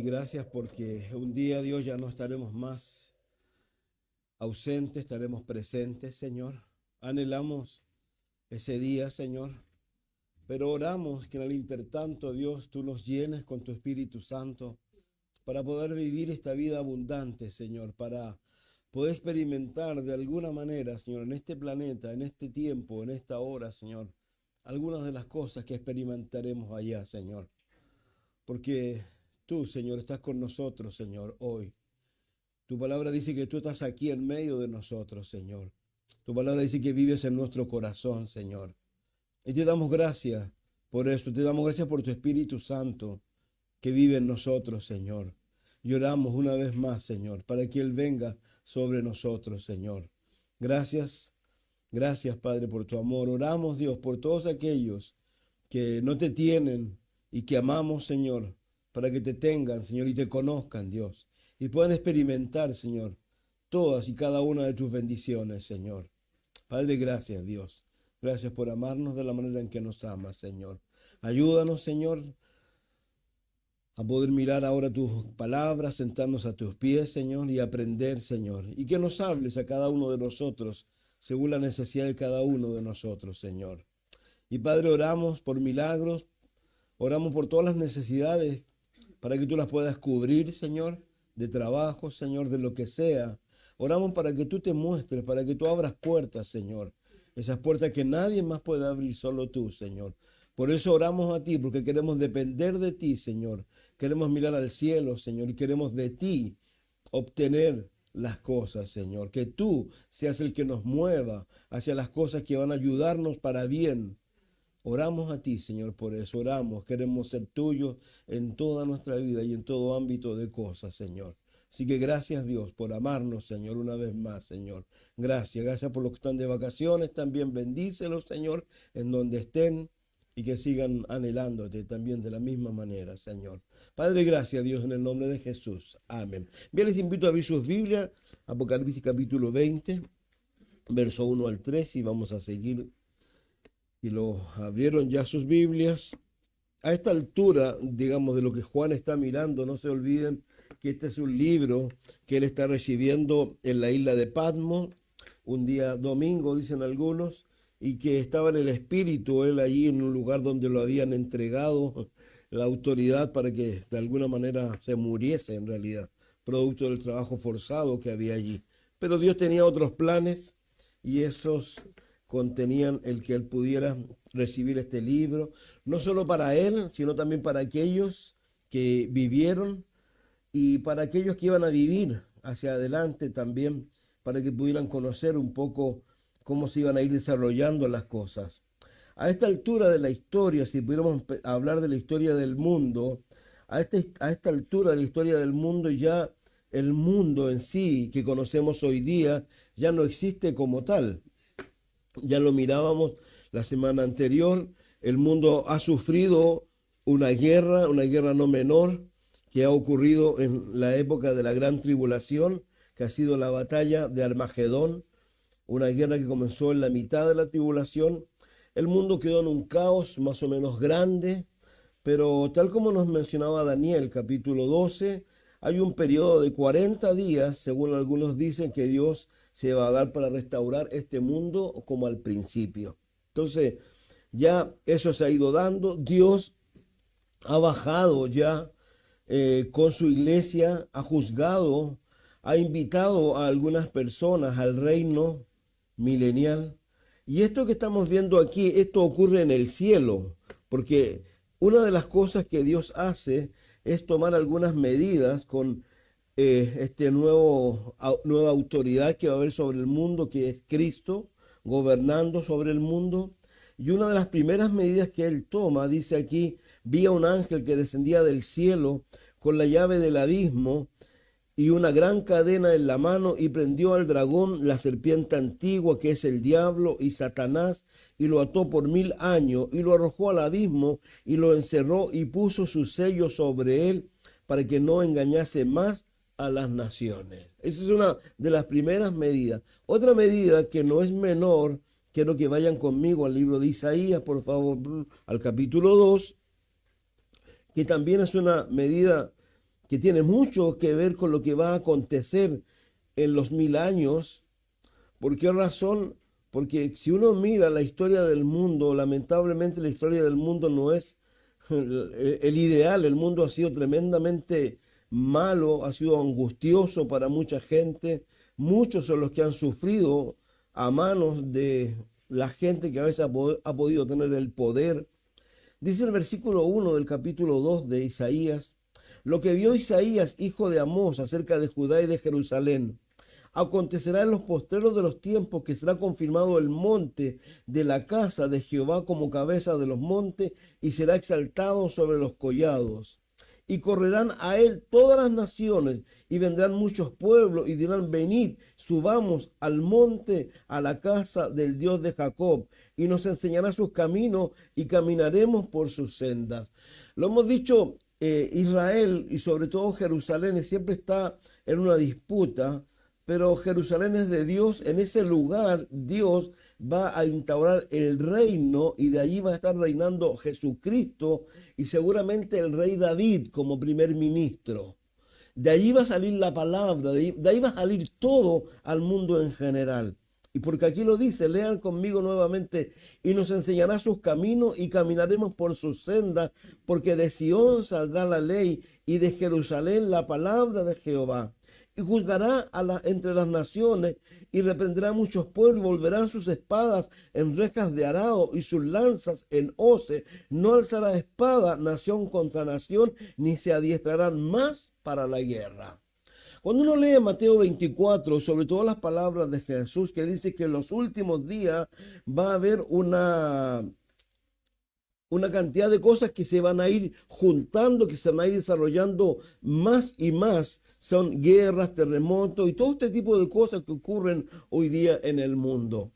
gracias porque un día, Dios, ya no estaremos más ausentes, estaremos presentes, Señor. Anhelamos ese día, Señor, pero oramos que en el intertanto, Dios, tú nos llenes con tu Espíritu Santo para poder vivir esta vida abundante, Señor, para poder experimentar de alguna manera, Señor, en este planeta, en este tiempo, en esta hora, Señor, algunas de las cosas que experimentaremos allá, Señor. Porque tú, Señor, estás con nosotros, Señor, hoy. Tu palabra dice que tú estás aquí en medio de nosotros, Señor. Tu palabra dice que vives en nuestro corazón, Señor. Y te damos gracias por esto. Te damos gracias por tu Espíritu Santo que vive en nosotros, Señor. Y oramos una vez más, Señor, para que Él venga sobre nosotros, Señor. Gracias, gracias, Padre, por tu amor. Oramos, Dios, por todos aquellos que no te tienen y que amamos, Señor, para que te tengan, Señor, y te conozcan, Dios, y puedan experimentar, Señor, todas y cada una de tus bendiciones, Señor. Padre, gracias, Dios. Gracias por amarnos de la manera en que nos amas, Señor. Ayúdanos, Señor, a poder mirar ahora tus palabras, sentarnos a tus pies, Señor, y aprender, Señor. Y que nos hables a cada uno de nosotros, según la necesidad de cada uno de nosotros, Señor. Y Padre, oramos por milagros, oramos por todas las necesidades para que tú las puedas cubrir, Señor, de trabajo, Señor, de lo que sea. Oramos para que tú te muestres, para que tú abras puertas, Señor. Esas puertas que nadie más puede abrir, solo tú, Señor. Por eso oramos a ti, porque queremos depender de ti, Señor. Queremos mirar al cielo, Señor, y queremos de ti obtener las cosas, Señor. Que tú seas el que nos mueva hacia las cosas que van a ayudarnos para bien. Oramos a ti, Señor, por eso. Oramos, queremos ser tuyos en toda nuestra vida y en todo ámbito de cosas, Señor. Así que gracias, Dios, por amarnos, Señor, una vez más, Señor. Gracias por los que están de vacaciones. También bendícelos, Señor, en donde estén y que sigan anhelándote también de la misma manera, Señor. Padre, gracias, Dios, en el nombre de Jesús. Amén. Bien, les invito a abrir sus Biblias, Apocalipsis capítulo 20, verso 1 al 3, y vamos a seguir. Y lo abrieron ya sus Biblias. A esta altura, digamos, de lo que Juan está mirando, no se olviden que este es un libro que él está recibiendo en la isla de Patmos, un día domingo, dicen algunos, y que estaba en el Espíritu, él allí en un lugar donde lo habían entregado la autoridad para que de alguna manera se muriese en realidad, producto del trabajo forzado que había allí. Pero Dios tenía otros planes y esos contenían el que él pudiera recibir este libro, no solo para él, sino también para aquellos que vivieron y para aquellos que iban a vivir hacia adelante también, para que pudieran conocer un poco cómo se iban a ir desarrollando las cosas. A esta altura de la historia, si pudiéramos hablar de la historia del mundo, a esta altura de la historia del mundo ya el mundo en sí que conocemos hoy día ya no existe como tal. Ya lo mirábamos la semana anterior, el mundo ha sufrido una guerra no menor, que ha ocurrido en la época de la Gran Tribulación, que ha sido la batalla de Armagedón, una guerra que comenzó en la mitad de la tribulación. El mundo quedó en un caos más o menos grande, pero tal como nos mencionaba Daniel, capítulo 12, hay un periodo de 40 días, según algunos dicen, que Dios se va a dar para restaurar este mundo como al principio. Entonces, ya eso se ha ido dando. Dios ha bajado ya con su iglesia, ha juzgado, ha invitado a algunas personas al reino milenial. Y esto que estamos viendo aquí, esto ocurre en el cielo, porque una de las cosas que Dios hace es tomar algunas medidas con nueva autoridad que va a haber sobre el mundo, que es Cristo, gobernando sobre el mundo. Y una de las primeras medidas que él toma, dice aquí, vi a un ángel que descendía del cielo con la llave del abismo y una gran cadena en la mano, y prendió al dragón, la serpiente antigua, que es el diablo y Satanás, y lo ató por 1000 años, y lo arrojó al abismo, y lo encerró, y puso su sello sobre él, para que no engañase más a las naciones. Esa es una de las primeras medidas. Otra medida que no es menor, quiero que vayan conmigo al libro de Isaías, por favor, al capítulo 2, que también es una medida que tiene mucho que ver con lo que va a acontecer en los 1000 años. ¿Por qué razón? Porque si uno mira la historia del mundo, lamentablemente la historia del mundo no es el ideal. El mundo ha sido tremendamente malo, ha sido angustioso para mucha gente. Muchos son los que han sufrido a manos de la gente que a veces ha podido tener el poder. Dice el versículo 1 del capítulo 2 de Isaías: lo que vio Isaías, hijo de Amós, acerca de Judá y de Jerusalén. Acontecerá en los postreros de los tiempos que será confirmado el monte de la casa de Jehová como cabeza de los montes, y será exaltado sobre los collados. Y correrán a él todas las naciones, y vendrán muchos pueblos, y dirán: venid, subamos al monte, a la casa del Dios de Jacob, y nos enseñará sus caminos, y caminaremos por sus sendas. Lo hemos dicho, Israel y sobre todo Jerusalén siempre está en una disputa, pero Jerusalén es de Dios. En ese lugar Dios va a instaurar el reino, y de allí va a estar reinando Jesucristo y seguramente el rey David como primer ministro. De allí va a salir la palabra, de ahí va a salir todo al mundo en general. Y porque aquí lo dice, lean conmigo nuevamente: y nos enseñará sus caminos, y caminaremos por sus sendas, porque de Sión saldrá la ley, y de Jerusalén la palabra de Jehová. Y juzgará entre las naciones, y reprenderá muchos pueblos, y volverán sus espadas en rejas de arado, y sus lanzas en hoces. No alzará espada nación contra nación, ni se adiestrarán más para la guerra. Cuando uno lee Mateo 24, sobre todo las palabras de Jesús, que dice que en los últimos días va a haber una cantidad de cosas que se van a ir juntando, que se van a ir desarrollando más y más. Son guerras, terremotos y todo este tipo de cosas que ocurren hoy día en el mundo.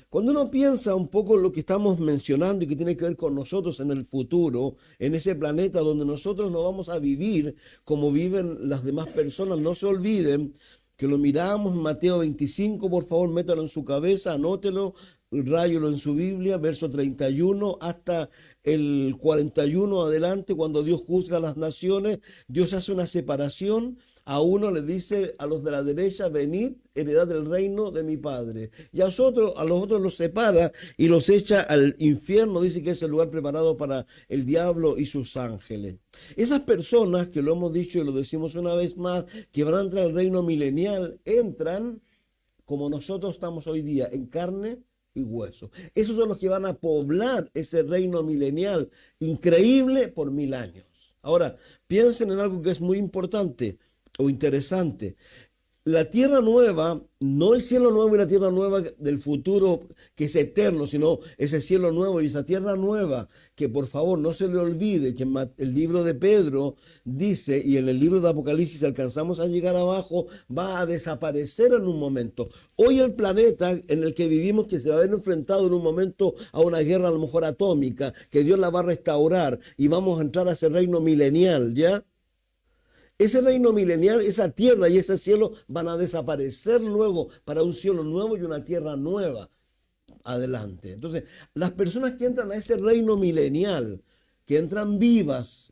Cuando uno piensa un poco en lo que estamos mencionando y que tiene que ver con nosotros en el futuro, en ese planeta donde nosotros no vamos a vivir como viven las demás personas, no se olviden que lo miramos en Mateo 25, por favor, métalo en su cabeza, anótelo, ráyelo en su Biblia, verso 31 hasta el 41 adelante. Cuando Dios juzga a las naciones, Dios hace una separación. A uno le dice, a los de la derecha: venid, heredad del reino de mi Padre. Y a los otros los separa y los echa al infierno. Dice que es el lugar preparado para el diablo y sus ángeles. Esas personas, que lo hemos dicho y lo decimos una vez más, que van a entrar al reino milenial, entran como nosotros estamos hoy día, en carne y hueso. Esos son los que van a poblar ese reino milenial increíble por 1000 años. Ahora, piensen en algo que es muy importante o interesante. La tierra nueva, no el cielo nuevo y la tierra nueva del futuro que es eterno, sino ese cielo nuevo y esa tierra nueva, que por favor no se le olvide que el libro de Pedro dice, y en el libro de Apocalipsis alcanzamos a llegar abajo, va a desaparecer en un momento. Hoy el planeta en el que vivimos, que se va a ver enfrentado en un momento a una guerra a lo mejor atómica, que Dios la va a restaurar y vamos a entrar a ese reino milenial, ¿ya? Ese reino milenial, esa tierra y ese cielo van a desaparecer luego para un cielo nuevo y una tierra nueva adelante. Entonces, las personas que entran a ese reino milenial, que entran vivas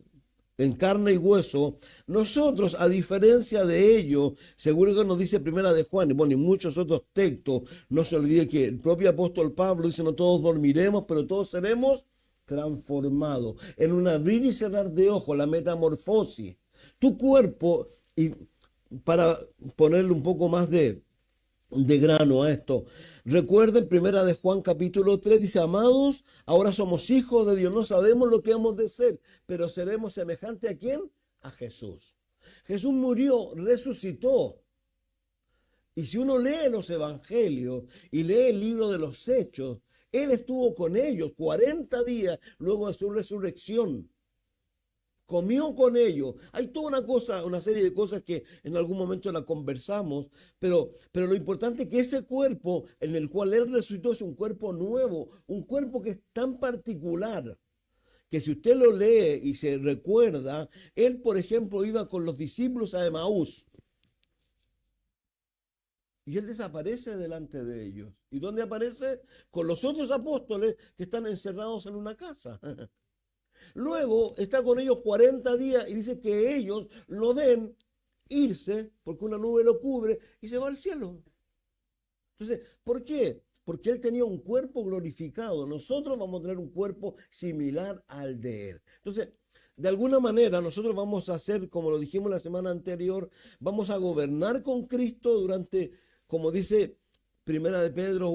en carne y hueso, nosotros, a diferencia de ellos, seguro que nos dice Primera de Juan, y bueno, y muchos otros textos, no se olvide que el propio apóstol Pablo dice: no todos dormiremos, pero todos seremos transformados en un abrir y cerrar de ojos, la metamorfosis. Tu cuerpo, y para ponerle un poco más de grano a esto, recuerden Primera de Juan capítulo 3, dice: amados, ahora somos hijos de Dios, no sabemos lo que hemos de ser, pero seremos semejantes ¿a quién? A Jesús. Jesús murió, resucitó. Y si uno lee los evangelios y lee el libro de los Hechos, Él estuvo con ellos 40 días luego de su resurrección. Comió con ellos. Hay toda una serie de cosas que en algún momento la conversamos, pero lo importante es que ese cuerpo en el cual Él resucitó es un cuerpo nuevo, un cuerpo que es tan particular, que si usted lo lee y se recuerda, Él, por ejemplo, iba con los discípulos a Emaús, y Él desaparece delante de ellos. ¿Y dónde aparece? Con los otros apóstoles que están encerrados en una casa. Luego está con ellos 40 días y dice que ellos lo ven irse porque una nube lo cubre y se va al cielo. Entonces, ¿por qué? Porque él tenía un cuerpo glorificado. Nosotros vamos a tener un cuerpo similar al de él. Entonces, de alguna manera, nosotros vamos a hacer, como lo dijimos la semana anterior, vamos a gobernar con Cristo durante, como dice Primera de Pedro,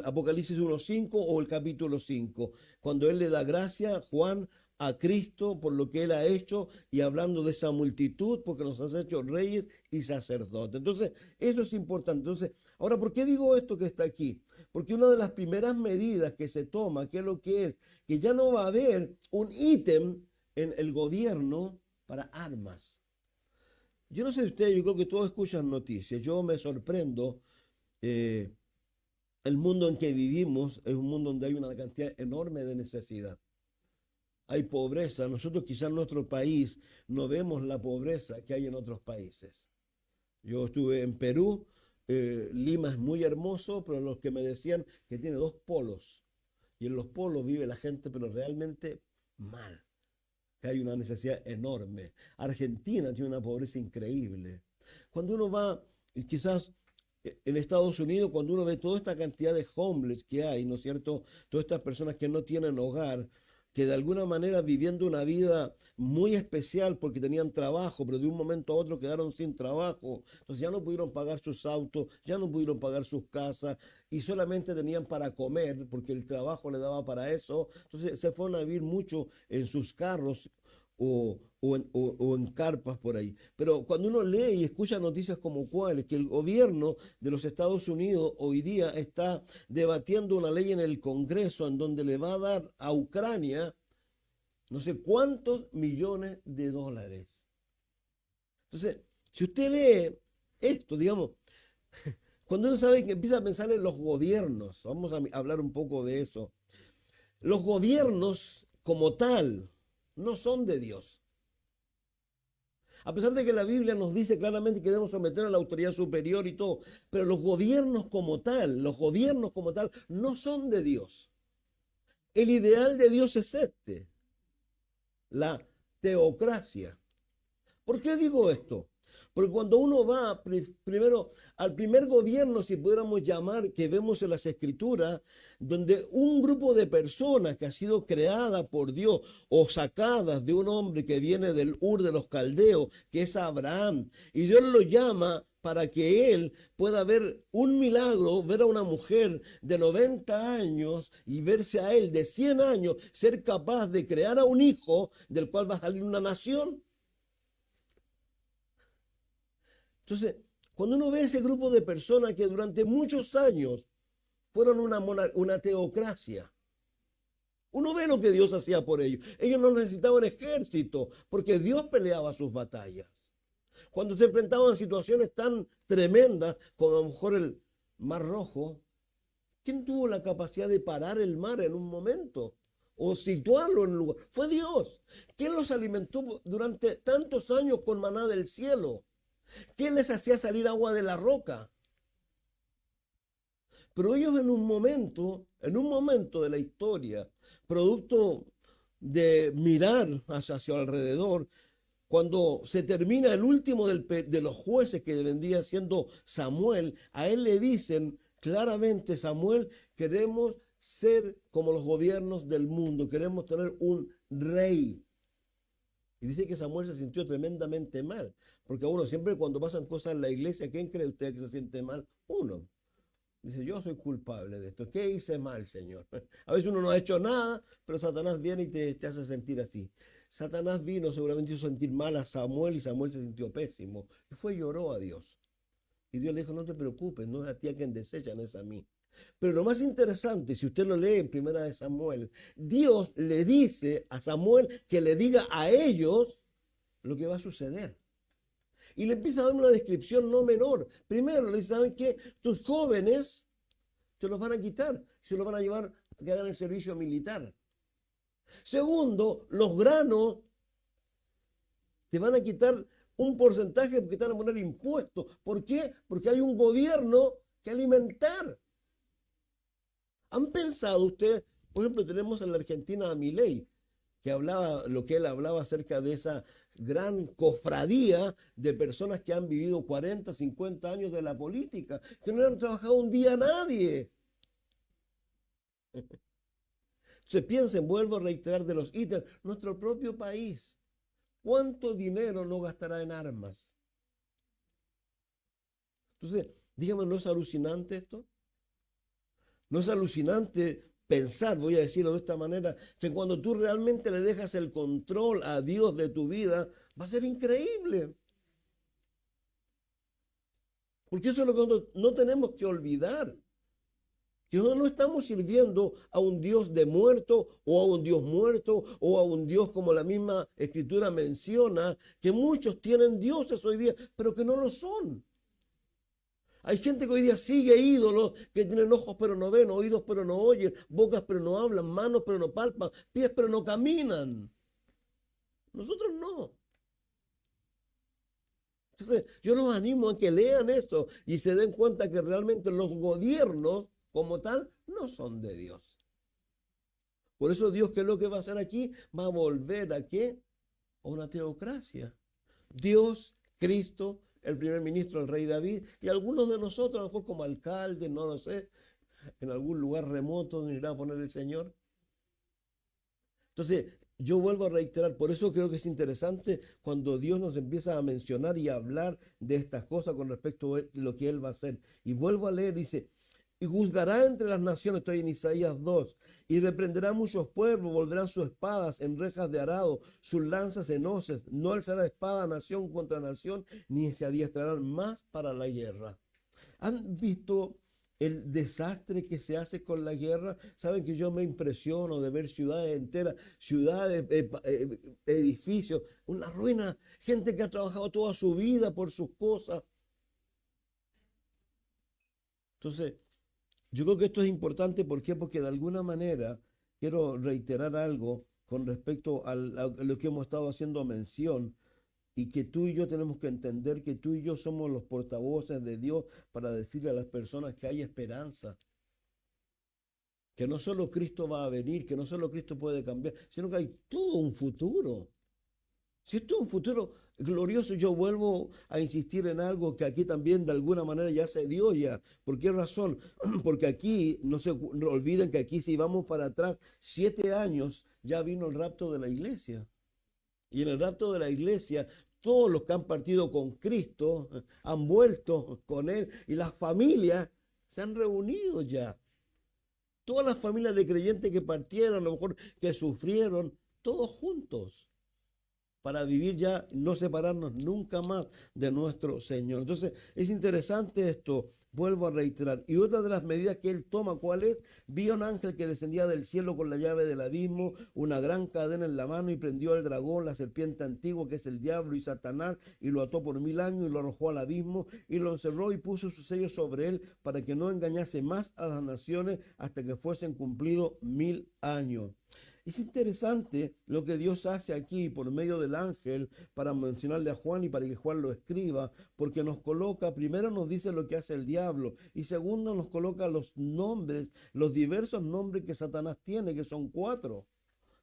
Apocalipsis 1:5 o el capítulo 5, cuando él le da gracia, Juan, a Cristo por lo que él ha hecho y hablando de esa multitud porque nos has hecho reyes y sacerdotes. Entonces, eso es importante. Entonces, ahora, ¿por qué digo esto que está aquí? Porque una de las primeras medidas que se toma, ¿qué es lo que es? Que ya no va a haber un ítem en el gobierno para armas. Yo no sé ustedes, yo creo que todos escuchan noticias. Yo me sorprendo. El mundo en que vivimos es un mundo donde hay una cantidad enorme de necesidad. Hay pobreza. Nosotros quizás en nuestro país no vemos la pobreza que hay en otros países. Yo estuve en Perú. Lima es muy hermoso, pero los que me decían que tiene 2 polos. Y en los polos vive la gente, pero realmente mal. Que hay una necesidad enorme. Argentina tiene una pobreza increíble. Cuando uno va, quizás en Estados Unidos, cuando uno ve toda esta cantidad de homeless que hay, ¿no es cierto? Todas estas personas que no tienen hogar, que de alguna manera viviendo una vida muy especial porque tenían trabajo, pero de un momento a otro quedaron sin trabajo. Entonces ya no pudieron pagar sus autos, ya no pudieron pagar sus casas y solamente tenían para comer porque el trabajo le daba para eso. Entonces se fueron a vivir mucho en sus carros o en carpas por ahí. Pero cuando uno lee y escucha noticias como cuáles, que el gobierno de los Estados Unidos hoy día está debatiendo una ley en el Congreso en donde le va a dar a Ucrania no sé cuántos millones de dólares. Entonces, si usted lee esto, digamos, cuando uno sabe que empieza a pensar en los gobiernos, vamos a hablar un poco de eso, los gobiernos como tal no son de Dios. A pesar de que la Biblia nos dice claramente que debemos someter a la autoridad superior y todo, pero los gobiernos como tal no son de Dios. El ideal de Dios es la teocracia. ¿Por qué digo esto? Porque cuando uno va primero al primer gobierno, si pudiéramos llamar, que vemos en las Escrituras, donde un grupo de personas que ha sido creada por Dios o sacadas de un hombre que viene del Ur de los Caldeos, que es Abraham, y Dios lo llama para que él pueda ver un milagro, ver a una mujer de 90 años y verse a él de 100 años, ser capaz de crear a un hijo del cual va a salir una nación. Entonces, cuando uno ve ese grupo de personas que durante muchos años fueron una teocracia, uno ve lo que Dios hacía por ellos. Ellos no necesitaban ejército porque Dios peleaba sus batallas. Cuando se enfrentaban a situaciones tan tremendas como a lo mejor el Mar Rojo, ¿quién tuvo la capacidad de parar el mar en un momento? O situarlo en un lugar. Fue Dios. ¿Quién los alimentó durante tantos años con maná del cielo? ¿Quién les hacía salir agua de la roca? Pero ellos en un momento de la historia, producto de mirar hacia alrededor, cuando se termina el último de los jueces que vendría siendo Samuel, a él le dicen claramente: Samuel, queremos ser como los gobiernos del mundo, queremos tener un rey. Y dice que Samuel se sintió tremendamente mal, porque uno siempre cuando pasan cosas en la iglesia, ¿quién cree usted que se siente mal? Uno. Dice, yo soy culpable de esto. ¿Qué hice mal, Señor? A veces uno no ha hecho nada, pero Satanás viene y te hace sentir así. Satanás vino, seguramente hizo sentir mal a Samuel y Samuel se sintió pésimo. Y fue y lloró a Dios. Y Dios le dijo, no te preocupes, no es a ti a quien desechan, es a mí. Pero lo más interesante, si usted lo lee en Primera de Samuel, Dios le dice a Samuel que le diga a ellos lo que va a suceder. Y le empieza a dar una descripción no menor. Primero le dice, ¿saben qué? Tus jóvenes te los van a quitar, se los van a llevar a que hagan el servicio militar. Segundo, los granos te van a quitar un porcentaje porque te van a poner impuestos. ¿Por qué? Porque hay un gobierno que alimentar. ¿Han pensado ustedes? Por ejemplo, tenemos en la Argentina a Milei. que hablaba, lo que él hablaba acerca de esa gran cofradía de personas que han vivido 40, 50 años de la política, que no han trabajado un día a nadie. Se piensen, vuelvo a reiterar de los ítems, nuestro propio país, ¿cuánto dinero no gastará en armas? Entonces, dígame, ¿no es alucinante esto? ¿No es alucinante pensar, voy a decirlo de esta manera, que cuando tú realmente le dejas el control a Dios de tu vida, va a ser increíble? Porque eso es lo que no tenemos que olvidar. Que nosotros no estamos sirviendo a un Dios de muerto o a un Dios muerto o a un Dios como la misma Escritura menciona, que muchos tienen dioses hoy día, pero que no lo son. Hay gente que hoy día sigue ídolos, que tienen ojos pero no ven, oídos pero no oyen, bocas pero no hablan, manos pero no palpan, pies pero no caminan. Nosotros no. Entonces, yo los animo a que lean esto y se den cuenta que realmente los gobiernos como tal no son de Dios. Por eso Dios, ¿qué es lo que va a hacer aquí? Va a volver a ¿qué? A una teocracia. Dios, Cristo, el primer ministro, el rey David, y algunos de nosotros, a lo mejor como alcaldes, no lo sé, en algún lugar remoto donde irá a poner el Señor. Entonces, yo vuelvo a reiterar, por eso creo que es interesante cuando Dios nos empieza a mencionar y a hablar de estas cosas con respecto a lo que Él va a hacer. Y vuelvo a leer, dice, y juzgará entre las naciones, estoy en Isaías 2, y reprenderá muchos pueblos, volverán sus espadas en rejas de arado, sus lanzas en hoces, no alzará espada nación contra nación, ni se adiestrarán más para la guerra. ¿Han visto el desastre que se hace con la guerra? Saben que yo me impresiono de ver ciudades enteras, ciudades, edificios, una ruina, gente que ha trabajado toda su vida por sus cosas. Entonces, yo creo que esto es importante, ¿por qué? Porque de alguna manera quiero reiterar algo con respecto a lo que hemos estado haciendo mención, y que tú y yo tenemos que entender que tú y yo somos los portavoces de Dios para decirle a las personas que hay esperanza, que no solo Cristo va a venir, que no solo Cristo puede cambiar, sino que hay todo un futuro. Si esto es un futuro glorioso, yo vuelvo a insistir en algo que aquí también de alguna manera ya se dio ya. ¿Por qué razón? Porque aquí, no olviden que aquí si vamos para atrás, 7 años ya vino el rapto de la iglesia. Y en el rapto de la iglesia, todos los que han partido con Cristo han vuelto con Él y las familias se han reunido ya. Todas las familias de creyentes que partieron, a lo mejor que sufrieron, todos juntos, para vivir ya, no separarnos nunca más de nuestro Señor. Entonces, es interesante esto, vuelvo a reiterar. Y otra de las medidas que Él toma, ¿cuál es? Vi a un ángel que descendía del cielo con la llave del abismo, una gran cadena en la mano, y prendió al dragón, la serpiente antigua, que es el diablo y Satanás, y lo ató por 1000 años, y lo arrojó al abismo, y lo encerró y puso su sello sobre él, para que no engañase más a las naciones hasta que fuesen cumplidos 1000 años. Es interesante lo que Dios hace aquí por medio del ángel para mencionarle a Juan y para que Juan lo escriba, porque nos coloca, primero nos dice lo que hace el diablo y segundo nos coloca los nombres, los diversos nombres que Satanás tiene, que son 4,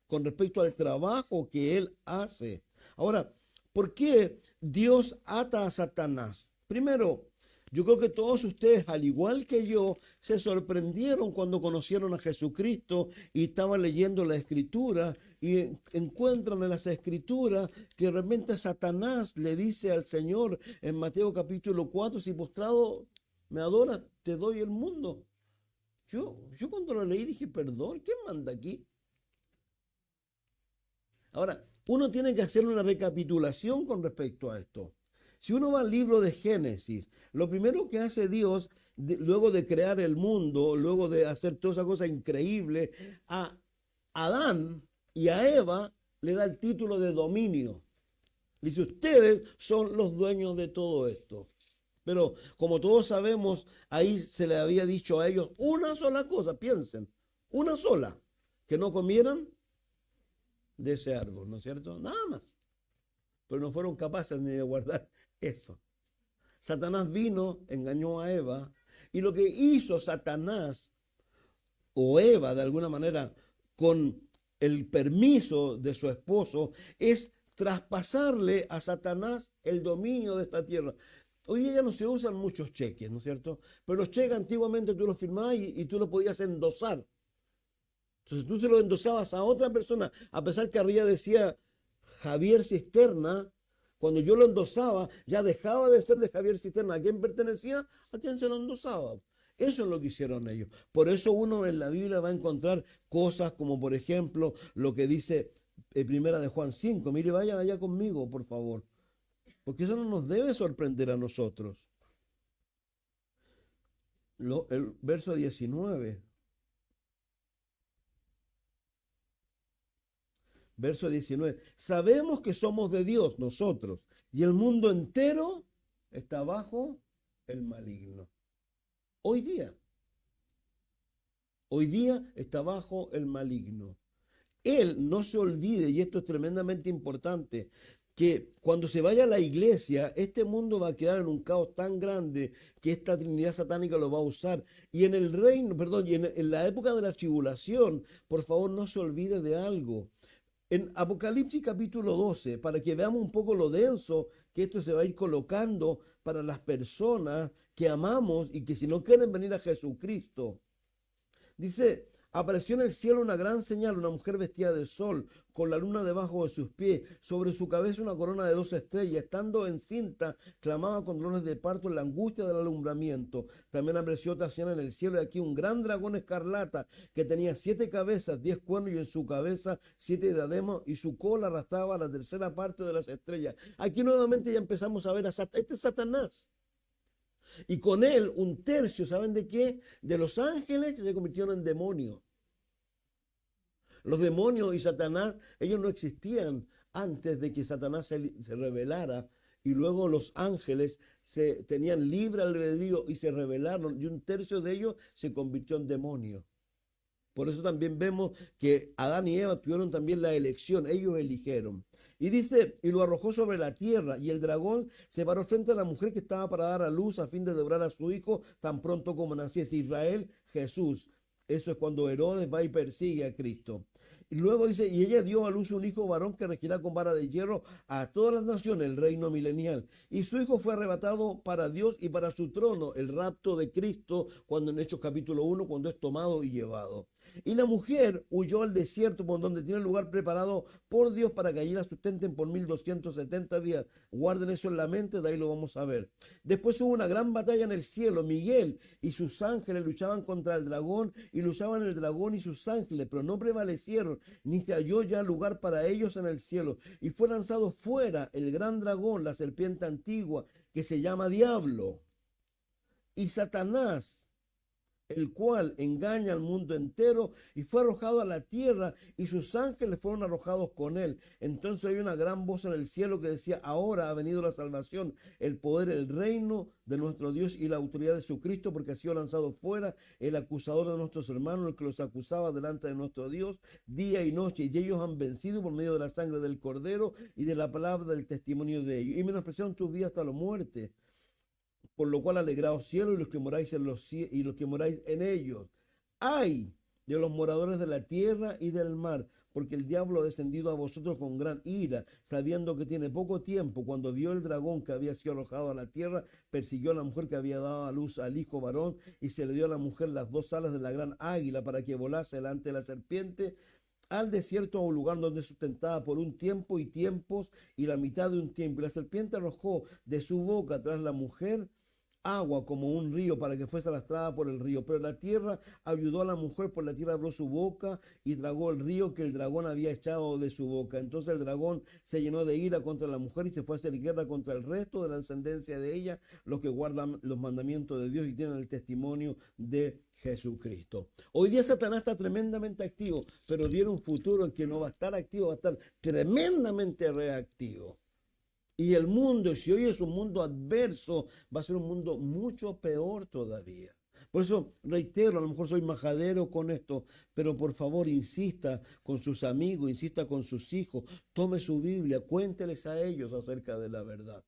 con respecto al trabajo que él hace. Ahora, ¿por qué Dios ata a Satanás? Primero, yo creo que todos ustedes, al igual que yo, se sorprendieron cuando conocieron a Jesucristo y estaban leyendo la Escritura y encuentran en las Escrituras que realmente Satanás le dice al Señor en Mateo capítulo 4, si postrado me adoras, te doy el mundo. Yo cuando lo leí dije, perdón, ¿quién manda aquí? Ahora, uno tiene que hacer una recapitulación con respecto a esto. Si uno va al libro de Génesis, lo primero que hace Dios, luego de crear el mundo, luego de hacer toda esa cosa increíble, a Adán y a Eva le da el título de dominio. Dice, ustedes son los dueños de todo esto. Pero como todos sabemos, ahí se le había dicho a ellos una sola cosa, piensen, una sola, que no comieran de ese árbol, ¿no es cierto? Nada más. Pero no fueron capaces ni de guardar eso. Satanás vino, engañó a Eva, y lo que hizo Satanás o Eva de alguna manera con el permiso de su esposo es traspasarle a Satanás el dominio de esta tierra. Hoy día ya no se usan muchos cheques, ¿no es cierto? Pero los cheques antiguamente tú los firmabas y tú los podías endosar. Entonces tú se lo endosabas a otra persona, a pesar que arriba decía Javier Cisterna, cuando yo lo endosaba, ya dejaba de ser de Javier Cisterna. ¿A quién pertenecía? A quien se lo endosaba. Eso es lo que hicieron ellos. Por eso uno en la Biblia va a encontrar cosas como, por ejemplo, lo que dice Primera de Juan 5. Mire, vayan allá conmigo, por favor. Porque eso no nos debe sorprender a nosotros. El verso 19. Verso 19. Sabemos que somos de Dios nosotros y el mundo entero está bajo el maligno. Hoy día está bajo el maligno. Él no se olvide, y esto es tremendamente importante, que cuando se vaya a la iglesia, este mundo va a quedar en un caos tan grande que esta Trinidad satánica lo va a usar. Y en el reino, perdón, y en la época de la tribulación, por favor no se olvide de algo. En Apocalipsis capítulo 12, para que veamos un poco lo denso que esto se va a ir colocando para las personas que amamos y que si no quieren venir a Jesucristo. Dice, apareció en el cielo una gran señal, una mujer vestida de sol, con la luna debajo de sus pies, sobre su cabeza una corona de 2 estrellas, estando encinta, clamaba con dolores de parto en la angustia del alumbramiento. También apareció otra señal en el cielo, y aquí un gran dragón escarlata, que tenía 7 cabezas, 10 cuernos, y en su cabeza 7 diademas, y su cola arrastraba la tercera parte de las estrellas. Aquí nuevamente ya empezamos a ver a Satanás. Este es Satanás. Y con él un tercio, ¿saben de qué? De los ángeles que se convirtieron en demonios. Los demonios y Satanás, ellos no existían antes de que Satanás se revelara. Y luego los ángeles tenían libre albedrío y se rebelaron. Y un tercio de ellos se convirtió en demonios. Por eso también vemos que Adán y Eva tuvieron también la elección. Ellos eligieron. Y dice, y lo arrojó sobre la tierra, y el dragón se paró frente a la mujer que estaba para dar a luz a fin de devorar a su hijo tan pronto como naciese. Israel, Jesús. Eso es cuando Herodes va y persigue a Cristo. Y luego dice, y ella dio a luz un hijo varón que regirá con vara de hierro a todas las naciones, el reino milenial. Y su hijo fue arrebatado para Dios y para su trono, el rapto de Cristo, cuando en Hechos capítulo 1, cuando es tomado y llevado. Y la mujer huyó al desierto por donde tiene el lugar preparado por Dios para que allí la sustenten por 1270 días. Guarden eso en la mente, de ahí lo vamos a ver. Después hubo una gran batalla en el cielo. Miguel y sus ángeles luchaban contra el dragón y luchaban el dragón y sus ángeles, pero no prevalecieron, ni se halló ya lugar para ellos en el cielo. Y fue lanzado fuera el gran dragón, la serpiente antigua, que se llama Diablo, y Satanás, el cual engaña al mundo entero, y fue arrojado a la tierra, y sus ángeles fueron arrojados con él. Entonces hay una gran voz en el cielo que decía, ahora ha venido la salvación, el poder, el reino de nuestro Dios y la autoridad de su Cristo, porque ha sido lanzado fuera el acusador de nuestros hermanos, el que los acusaba delante de nuestro Dios día y noche, y ellos han vencido por medio de la sangre del Cordero y de la palabra del testimonio de ellos, y menospreciaron sus vidas hasta la muerte. Por lo cual alegraos cielos y los que moráis en los cielos y los que moráis en ellos. ¡Ay de los moradores de la tierra y del mar! Porque el diablo ha descendido a vosotros con gran ira, sabiendo que tiene poco tiempo. Cuando vio el dragón que había sido arrojado a la tierra, persiguió a la mujer que había dado a luz al hijo varón, y se le dio a la mujer las 2 alas de la gran águila para que volase delante de la serpiente al desierto, a un lugar donde sustentaba por un tiempo y tiempos y la mitad de un tiempo. Y la serpiente arrojó de su boca tras la mujer agua como un río para que fuese arrastrada por el río. Pero la tierra ayudó a la mujer, por la tierra abrió su boca y tragó el río que el dragón había echado de su boca. Entonces el dragón se llenó de ira contra la mujer y se fue a hacer guerra contra el resto de la descendencia de ella, los que guardan los mandamientos de Dios y tienen el testimonio de Jesucristo. Hoy día Satanás está tremendamente activo, pero viene un futuro en que no va a estar activo, va a estar tremendamente reactivo. Y el mundo, si hoy es un mundo adverso, va a ser un mundo mucho peor todavía. Por eso reitero, a lo mejor soy majadero con esto, pero por favor insista con sus amigos, insista con sus hijos, tome su Biblia, cuénteles a ellos acerca de la verdad.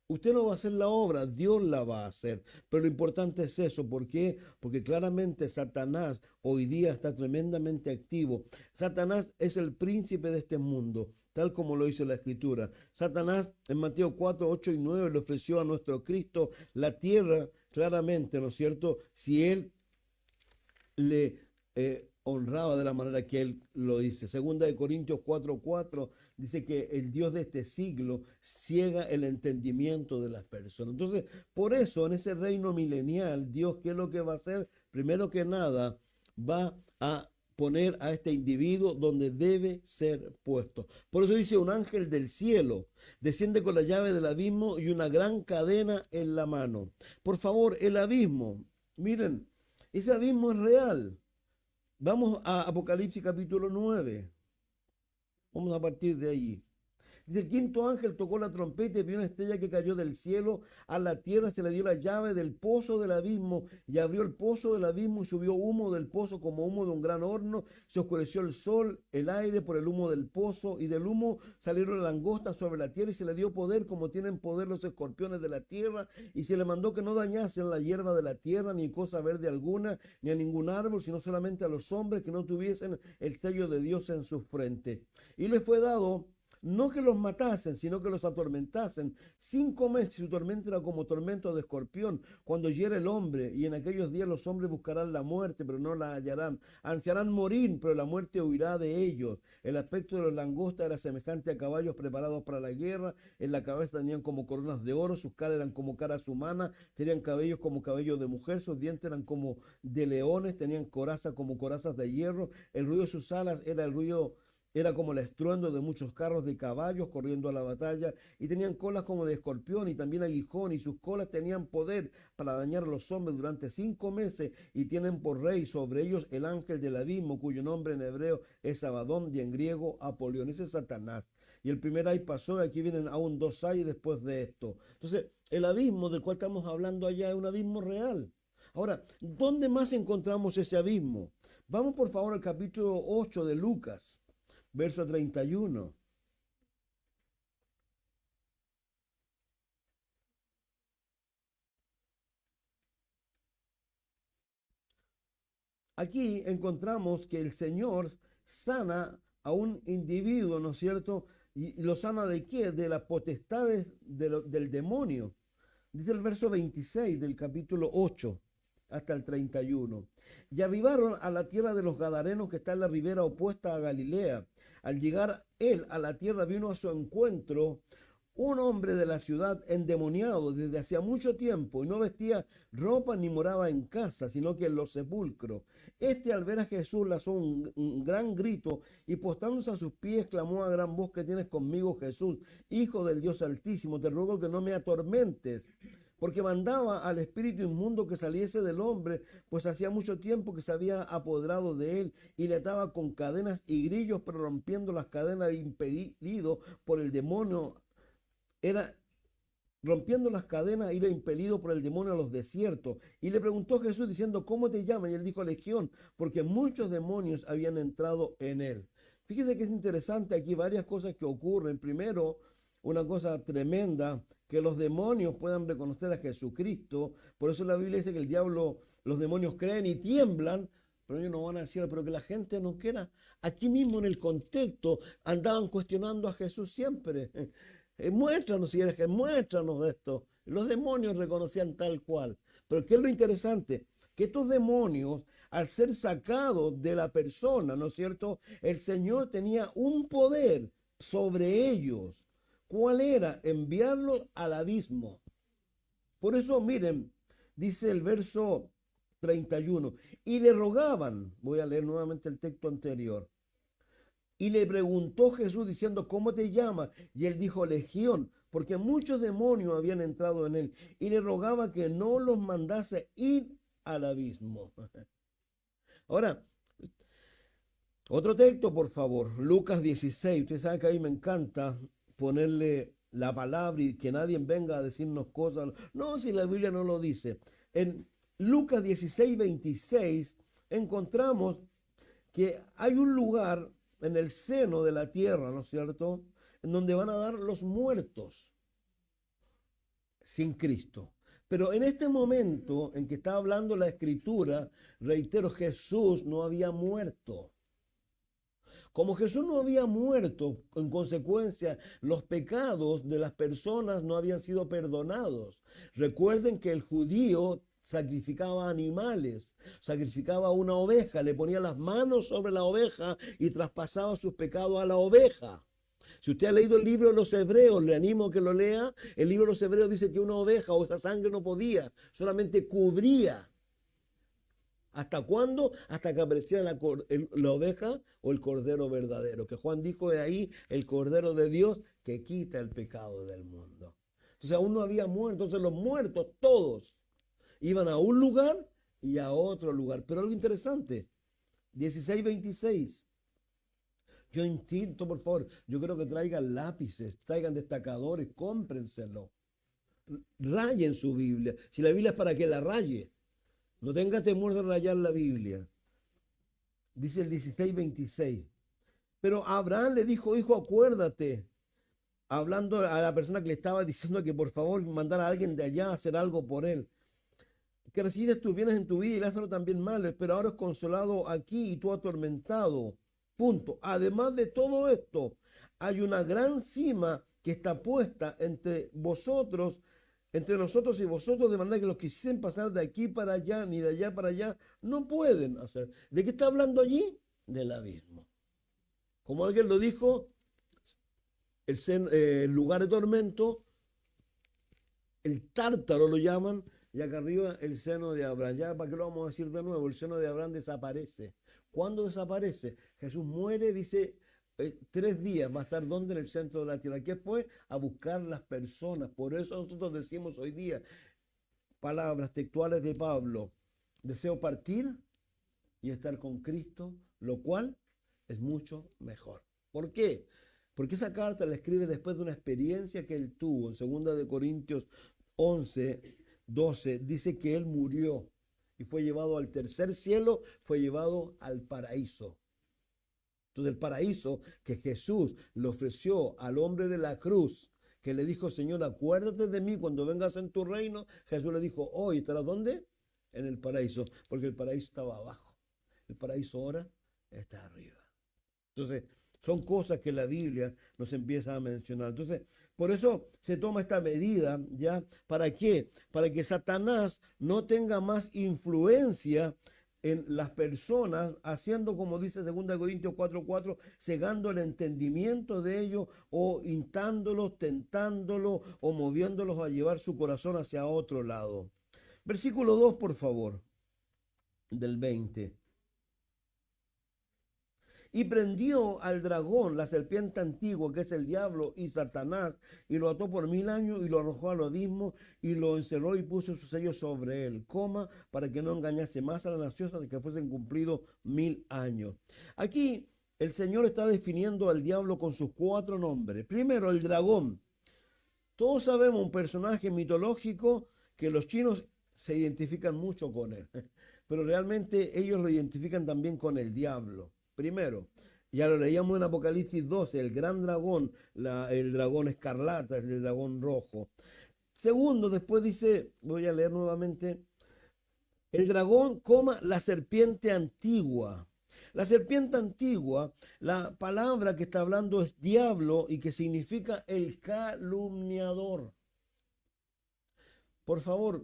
Usted no va a hacer la obra, Dios la va a hacer. Pero lo importante es eso. ¿Por qué? Porque claramente Satanás hoy día está tremendamente activo. Satanás es el príncipe de este mundo, tal como lo dice la Escritura. Satanás en Mateo 4, 8 y 9 le ofreció a nuestro Cristo la tierra claramente, ¿no es cierto? Si él le honraba de la manera que él lo dice. Segunda de Corintios 4:4 dice que el Dios de este siglo ciega el entendimiento de las personas. Entonces, por eso en ese reino milenial, Dios, ¿qué es lo que va a hacer? Primero que nada, va a poner a este individuo donde debe ser puesto. Por eso dice, un ángel del cielo desciende con la llave del abismo y una gran cadena en la mano. Por favor, el abismo, miren, ese abismo es real. Vamos a Apocalipsis capítulo 9. Vamos a partir de allí. Dice, el quinto ángel tocó la trompeta y vio una estrella que cayó del cielo a la tierra, se le dio la llave del pozo del abismo y abrió el pozo del abismo y subió humo del pozo como humo de un gran horno. Se oscureció el sol, el aire por el humo del pozo y del humo salieron langostas sobre la tierra y se le dio poder como tienen poder los escorpiones de la tierra y se le mandó que no dañasen la hierba de la tierra ni cosa verde alguna ni a ningún árbol, sino solamente a los hombres que no tuviesen el sello de Dios en su frente. Y les fue dado no que los matasen, sino que los atormentasen 5 meses. Su tormento era como tormento de escorpión cuando hiere el hombre. Y en aquellos días los hombres buscarán la muerte, pero no la hallarán. Ansiarán morir, pero la muerte huirá de ellos. El aspecto de los langostas era semejante a caballos preparados para la guerra. En la cabeza tenían como coronas de oro, sus caras eran como caras humanas, tenían cabellos como cabellos de mujer, sus dientes eran como de leones, tenían coraza como corazas de hierro. El ruido de sus alas era como el estruendo de muchos carros de caballos corriendo a la batalla, y tenían colas como de escorpión y también aguijón, y sus colas tenían poder para dañar a los hombres durante 5 meses, y tienen por rey sobre ellos el ángel del abismo, cuyo nombre en hebreo es Abadón y en griego Apolión. Ese es Satanás. Y el primer ay pasó, y aquí vienen aún 2 ay después de esto. Entonces, el abismo del cual estamos hablando allá es un abismo real. Ahora, ¿dónde más encontramos ese abismo? Vamos por favor al capítulo 8 de Lucas. Verso 31. Aquí encontramos que el Señor sana a un individuo, ¿no es cierto? ¿Y lo sana de qué? De las potestades del demonio. Dice el verso 26 del capítulo 8 hasta el 31. Y arribaron a la tierra de los Gadarenos, que está en la ribera opuesta a Galilea. Al llegar él a la tierra, vino a su encuentro un hombre de la ciudad endemoniado desde hacía mucho tiempo y no vestía ropa ni moraba en casa, sino que en los sepulcros. Este, al ver a Jesús, lanzó un gran grito y postándose a sus pies clamó a gran voz: ¿Qué tienes conmigo, Jesús, Hijo del Dios Altísimo? Te ruego que no me atormentes. Porque mandaba al espíritu inmundo que saliese del hombre, pues hacía mucho tiempo que se había apoderado de él, y le ataba con cadenas y grillos, pero rompiendo las cadenas impelido por el demonio, era rompiendo las cadenas, era impelido por el demonio a los desiertos. Y le preguntó Jesús diciendo: ¿Cómo te llamas? Y él dijo: Legión, porque muchos demonios habían entrado en él. Fíjese que es interesante aquí varias cosas que ocurren. Primero, una cosa tremenda, que los demonios puedan reconocer a Jesucristo. Por eso la Biblia dice que el diablo, los demonios creen y tiemblan, pero ellos no van al cielo. Pero que la gente no quiera. Aquí mismo en el contexto andaban cuestionando a Jesús siempre. Muéstranos, si eres que muéstranos esto. Los demonios reconocían tal cual. Pero ¿qué es lo interesante? Que estos demonios, al ser sacados de la persona, ¿no es cierto? El Señor tenía un poder sobre ellos. ¿Cuál era? Enviarlos al abismo. Por eso, miren, dice el verso 31, y le rogaban, voy a leer nuevamente el texto anterior, y le preguntó Jesús diciendo: ¿Cómo te llamas? Y él dijo: Legión, porque muchos demonios habían entrado en él. Y le rogaba que no los mandase ir al abismo. Ahora, otro texto, por favor. Lucas 16. Ustedes saben que a mí me encanta ponerle la palabra y que nadie venga a decirnos cosas. No, si la Biblia no lo dice. En Lucas 16, 26 encontramos que hay un lugar en el seno de la tierra, ¿no es cierto?, en donde van a dar los muertos. sin Cristo. Pero en este momento en que está hablando la Escritura, reitero, Jesús no había muerto. Como Jesús no había muerto, en consecuencia, los pecados de las personas no habían sido perdonados. Recuerden que el judío sacrificaba animales, sacrificaba una oveja, le ponía las manos sobre la oveja y traspasaba sus pecados a la oveja. Si usted ha leído el libro de los Hebreos, le animo a que lo lea. El libro de los Hebreos dice que una oveja o esa sangre no podía, solamente cubría. ¿Hasta cuándo? Hasta que apareciera la oveja o el cordero verdadero. Que Juan dijo de ahí, el cordero de Dios que quita el pecado del mundo. Entonces aún no había muerto. Entonces los muertos todos iban a un lugar y a otro lugar. Pero algo interesante, 16:26. Yo insisto, por favor, yo creo que traigan lápices, traigan destacadores, cómprenselo. Rayen su Biblia. Si la Biblia es para que la raye. No tenga temor de rayar la Biblia. Dice el 16:26. Pero Abraham le dijo, hijo, acuérdate, hablando a la persona que le estaba diciendo que por favor mandara a alguien de allá a hacer algo por él. Que recibiste tus bienes en tu vida y Lázaro también mal, pero ahora es consolado aquí y tú atormentado. Punto. Además de todo esto, hay una gran cima que está puesta entre vosotros, entre nosotros y vosotros, de manera que los que quisiesen pasar de aquí para allá, ni de allá para allá, no pueden hacer. ¿De qué está hablando allí? Del abismo. Como alguien lo dijo, el lugar de tormento, el tártaro lo llaman, y acá arriba el seno de Abraham. Ya, ¿para qué lo vamos a decir de nuevo? El seno de Abraham desaparece. ¿Cuándo desaparece? Jesús muere, dice, 3 días va a estar donde en el centro de la tierra. ¿Qué fue? A buscar las personas. Por eso nosotros decimos hoy día, palabras textuales de Pablo, deseo partir y estar con Cristo, lo cual es mucho mejor. ¿Por qué? Porque esa carta la escribe después de una experiencia que él tuvo. En 2 Corintios 11:12 dice que él murió y fue llevado al tercer cielo, fue llevado al paraíso. Entonces el paraíso que Jesús le ofreció al hombre de la cruz, que le dijo, Señor, acuérdate de mí cuando vengas en tu reino, Jesús le dijo, hoy estarás ¿dónde? En el paraíso, porque el paraíso estaba abajo. El paraíso ahora está arriba. Entonces, son cosas que la Biblia nos empieza a mencionar. Entonces, por eso se toma esta medida, ¿ya? ¿Para qué? Para que Satanás no tenga más influencia en las personas, haciendo, como dice 2 Corintios 4:4, cegando el entendimiento de ellos o intándolos, tentándolos o moviéndolos a llevar su corazón hacia otro lado. Versículo 2, por favor, del 20. Y prendió al dragón, la serpiente antigua, que es el diablo y Satanás, y lo ató por 1000 años y lo arrojó al abismo y lo encerró y puso su sello sobre él, para que no engañase más a las naciones hasta que fuesen cumplidos 1000 años. Aquí el Señor está definiendo al diablo con sus 4 nombres. Primero, el dragón. Todos sabemos un personaje mitológico que los chinos se identifican mucho con él, pero realmente ellos lo identifican también con el diablo. Primero, ya lo leíamos en Apocalipsis 12, el gran dragón, el dragón escarlata, el dragón rojo. Segundo, después dice, voy a leer nuevamente, el dragón, la serpiente antigua. La serpiente antigua, la palabra que está hablando es diablo y que significa el calumniador. Por favor,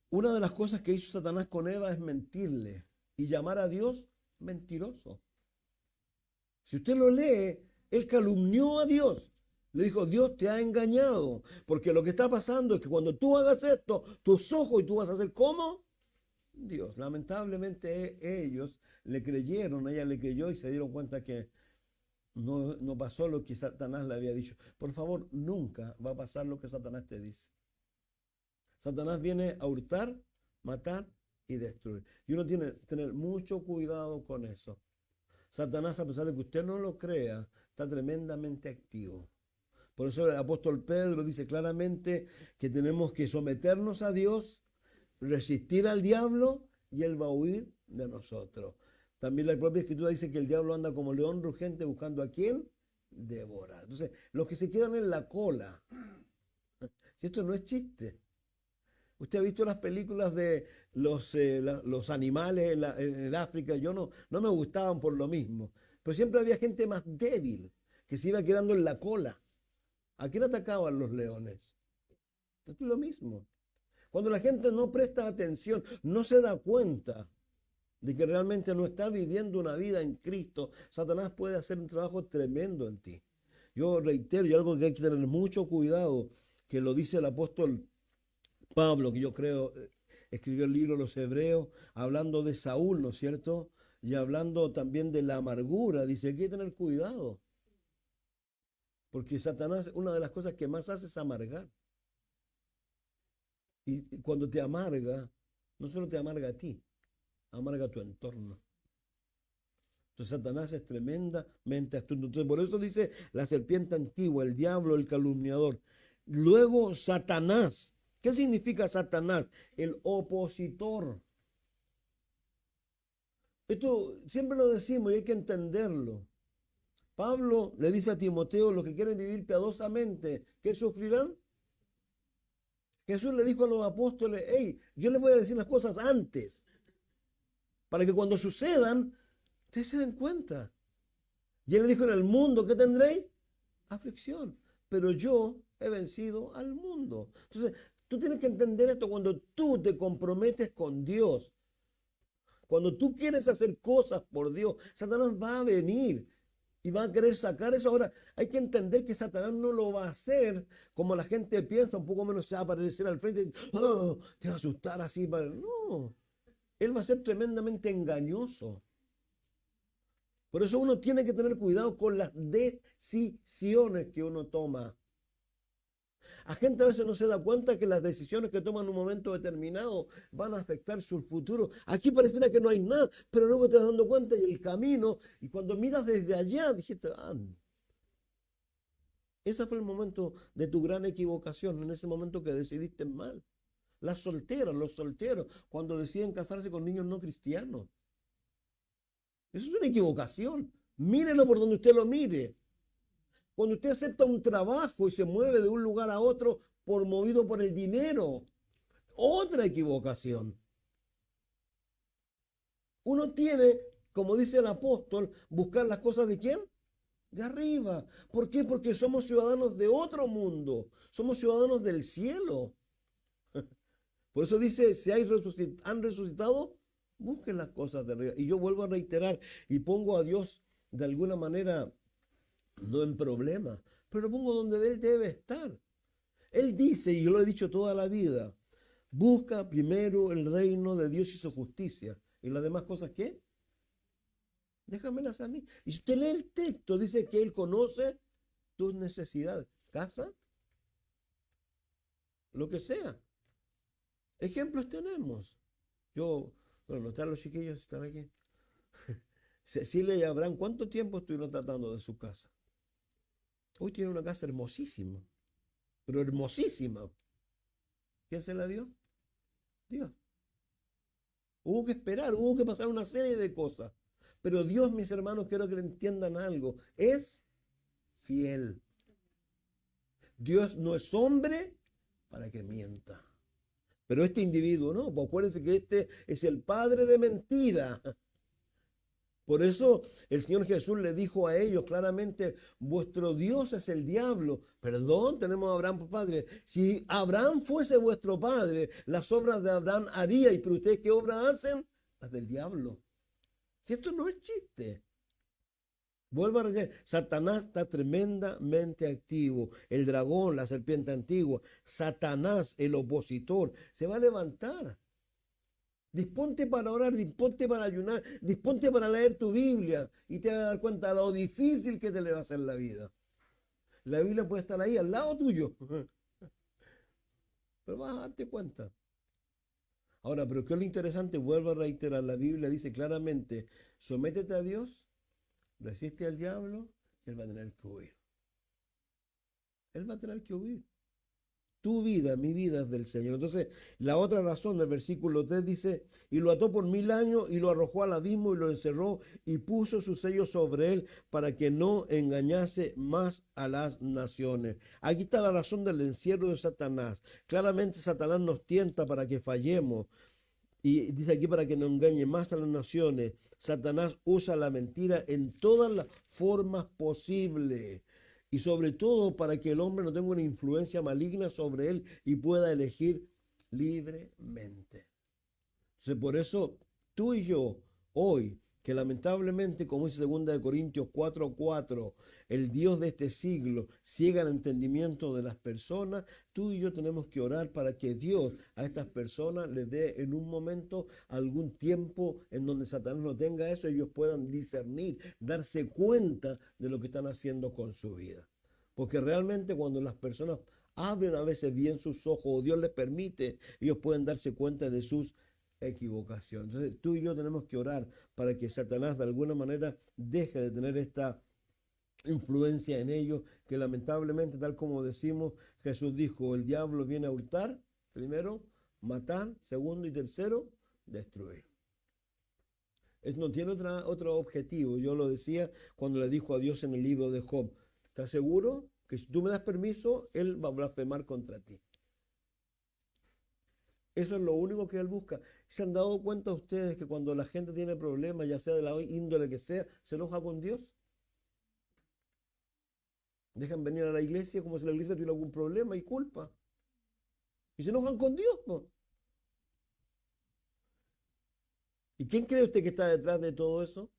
una de las cosas que hizo Satanás con Eva es mentirle y llamar a Dios mentiroso. Si usted lo lee, él calumnió a Dios. Le dijo, Dios te ha engañado, porque lo que está pasando es que cuando tú hagas esto, tus ojos y tú vas a hacer ¿cómo? Dios. Lamentablemente ellos le creyeron, ella le creyó y se dieron cuenta que no pasó lo que Satanás le había dicho. Por favor, nunca va a pasar lo que Satanás te dice. Satanás viene a hurtar, matar y destruir. Y uno tiene que tener mucho cuidado con eso. Satanás, a pesar de que usted no lo crea, está tremendamente activo. Por eso el apóstol Pedro dice claramente que tenemos que someternos a Dios, resistir al diablo y él va a huir de nosotros. También la propia escritura dice que el diablo anda como león rugente buscando a quién devorar. Entonces, los que se quedan en la cola, Si esto no es chiste. Usted ha visto las películas de los animales en el África. Yo no me gustaban por lo mismo. Pero siempre había gente más débil que se iba quedando en la cola. ¿A quién atacaban los leones? Es lo mismo. Cuando la gente no presta atención, no se da cuenta de que realmente no está viviendo una vida en Cristo, Satanás puede hacer un trabajo tremendo en ti. Yo reitero, y algo que hay que tener mucho cuidado, que lo dice el apóstol Pablo, que yo creo escribió el libro de los Hebreos, hablando de Saúl, ¿no es cierto? Y hablando también de la amargura, dice, hay que tener cuidado. Porque Satanás, una de las cosas que más hace es amargar. Y cuando te amarga, no solo te amarga a ti, amarga a tu entorno. Entonces Satanás es tremendamente astuto. Entonces por eso dice la serpiente antigua, el diablo, el calumniador. Luego Satanás. ¿Qué significa Satanás? El opositor. Esto siempre lo decimos y hay que entenderlo. Pablo le dice a Timoteo, los que quieren vivir piadosamente, ¿qué sufrirán? Jesús le dijo a los apóstoles, hey, yo les voy a decir las cosas antes, para que cuando sucedan, ustedes se den cuenta. Y él le dijo, en el mundo, ¿qué tendréis? Aflicción. Pero yo he vencido al mundo. Entonces, tú tienes que entender esto cuando tú te comprometes con Dios. Cuando tú quieres hacer cosas por Dios, Satanás va a venir y va a querer sacar eso. Ahora, hay que entender que Satanás no lo va a hacer como la gente piensa, un poco menos se va a aparecer al frente y oh, te va a asustar así. No, él va a ser tremendamente engañoso. Por eso uno tiene que tener cuidado con las decisiones que uno toma. La gente a veces no se da cuenta que las decisiones que toman en un momento determinado van a afectar su futuro. Aquí pareciera que no hay nada, pero luego te vas dando cuenta y el camino, y cuando miras desde allá, dijiste, ese fue el momento de tu gran equivocación, en ese momento que decidiste mal. Las solteras, los solteros, cuando deciden casarse con niños no cristianos. Eso es una equivocación. Mírelo por donde usted lo mire. Cuando usted acepta un trabajo y se mueve de un lugar a otro movido por el dinero, otra equivocación. Uno tiene, como dice el apóstol, buscar las cosas de ¿quién? De arriba. ¿Por qué? Porque somos ciudadanos de otro mundo. Somos ciudadanos del cielo. Por eso dice, si han resucitado, busquen las cosas de arriba. Y yo vuelvo a reiterar y pongo a Dios de alguna manera no en problema, pero lo pongo donde Él debe estar. Él dice, y yo lo he dicho toda la vida, busca primero el reino de Dios y su justicia. ¿Y las demás cosas qué? Déjamelas a mí. Y si usted lee el texto, dice que Él conoce tus necesidades. Casa, lo que sea. Ejemplos tenemos. Bueno, no están los chiquillos, están aquí. Cecilia y Abraham, ¿cuánto tiempo estuvieron tratando de su casa? Hoy tiene una casa hermosísima, pero hermosísima. ¿Quién se la dio? Dios. Hubo que esperar, hubo que pasar una serie de cosas. Pero Dios, mis hermanos, quiero que entiendan algo. Es fiel. Dios no es hombre para que mienta. Pero este individuo no, pues acuérdense que este es el padre de mentira. Por eso el Señor Jesús le dijo a ellos claramente, vuestro Dios es el diablo. Perdón, tenemos a Abraham por padre. Si Abraham fuese vuestro padre, las obras de Abraham haría. ¿Y pero ustedes qué obras hacen? Las del diablo. Si esto no es chiste. Vuelvo a decir, Satanás está tremendamente activo. El dragón, la serpiente antigua, Satanás, el opositor, se va a levantar. Disponte para orar, disponte para ayunar, disponte para leer tu Biblia y te vas a dar cuenta de lo difícil que te le va a hacer la vida. La Biblia puede estar ahí al lado tuyo, pero vas a darte cuenta. Ahora, pero ¿qué es lo interesante? Vuelvo a reiterar, la Biblia dice claramente, sométete a Dios, resiste al diablo, Él va a tener que huir. Él va a tener que huir. Tu vida, mi vida es del Señor. Entonces, la otra razón del versículo 3 dice, y lo ató por 1000 años y lo arrojó al abismo y lo encerró y puso su sello sobre él para que no engañase más a las naciones. Aquí está la razón del encierro de Satanás. Claramente Satanás nos tienta para que fallemos. Y dice aquí para que no engañe más a las naciones. Satanás usa la mentira en todas las formas posibles. Y sobre todo para que el hombre no tenga una influencia maligna sobre él y pueda elegir libremente. Entonces, por eso tú y yo hoy, que lamentablemente, como dice 2 Corintios 4:4, el Dios de este siglo ciega el entendimiento de las personas, tú y yo tenemos que orar para que Dios a estas personas les dé en un momento algún tiempo en donde Satanás no tenga eso, ellos puedan discernir, darse cuenta de lo que están haciendo con su vida. Porque realmente cuando las personas abren a veces bien sus ojos o Dios les permite, ellos pueden darse cuenta de sus equivocación. Entonces tú y yo tenemos que orar para que Satanás de alguna manera deje de tener esta influencia en ellos, que lamentablemente, tal como decimos, Jesús dijo, el diablo viene a hurtar, primero, matar, segundo y tercero, destruir. No tiene otro objetivo. Yo lo decía cuando le dijo a Dios en el libro de Job, ¿estás seguro que si tú me das permiso, él va a blasfemar contra ti? Eso es lo único que él busca. ¿Se han dado cuenta ustedes que cuando la gente tiene problemas, ya sea de la índole que sea, se enoja con Dios? Dejan venir a la iglesia como si la iglesia tuviera algún problema y culpa. Y se enojan con Dios, ¿no? ¿Y quién cree usted que está detrás de todo eso?